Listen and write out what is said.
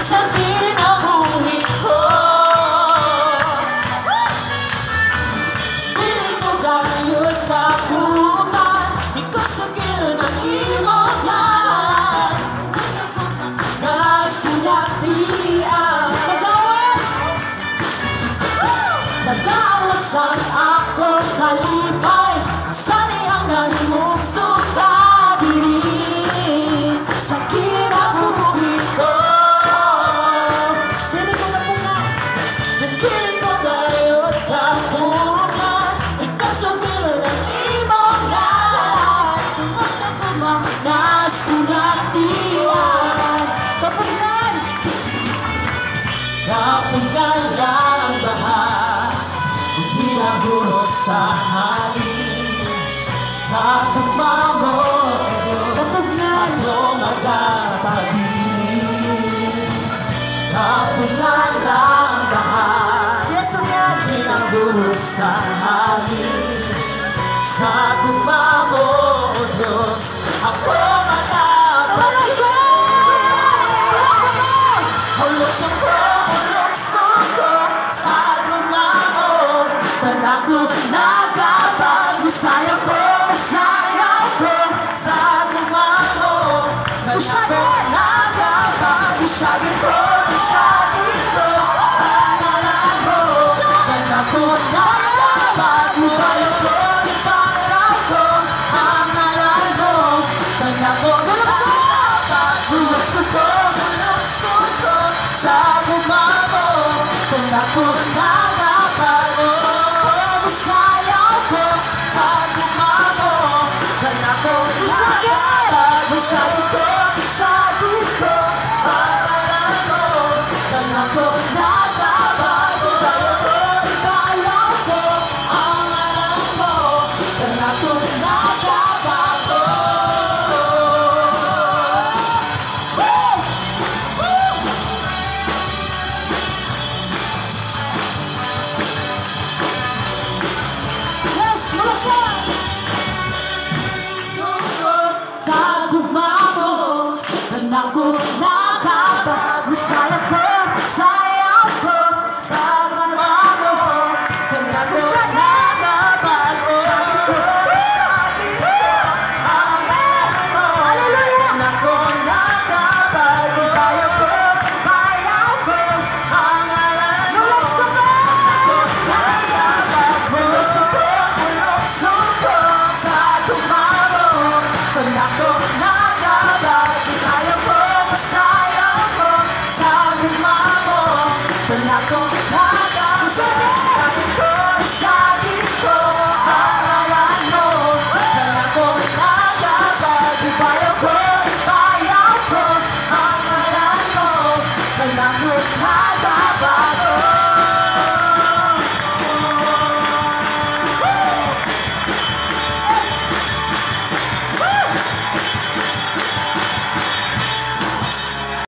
sa kinabuhi ko. Piling ko gayon kapunan, ikaw sa gilid ng imong yan. Nasulatian nagawas ang akong kalipay, sani ang narimong suka diri sa kinabuhi ko. Piling ko na punga, piling ko gayon kapunan, ikaw sa gilid ng imong yan. Ikaw sa kumang nasulatian. Kapungan, kapungan lang baha, pinaguro sa hangin, sa kumamod, ako magpapagilin. Kapungan lang baha, pinaguro sa hangin, sa kumamod, ako magpapagilin. Hulog-sungko sa kumamod, panakot nagapag-masayaw ko sa kumamod. Panakot nagapag-usagin ko, pangalan mo. Panakot nagapag-ubayaw ko, pangalan mo. Panakot nagapag-hulog-sungko sa kumamod, panakot nagapag-usayaw ko sa kumamod. Panakot nagapag-usayaw ko, pangalan mo. Panakot nagapag-ubayaw ko, pangalan mo. Panakot nagapag-usayaw. Sa kumamod, panakot nagapag-usayaw ko, sa kumamod. Panakot nagapag-usayaw ko, pangalan mo. Panakot nagapag-usayaw ko, pangalan mo. Panakot nagapag-usayaw sa kumamod, panakot nagapag-usayaw ko, sa kumamod. Panakot nagapag-usayaw.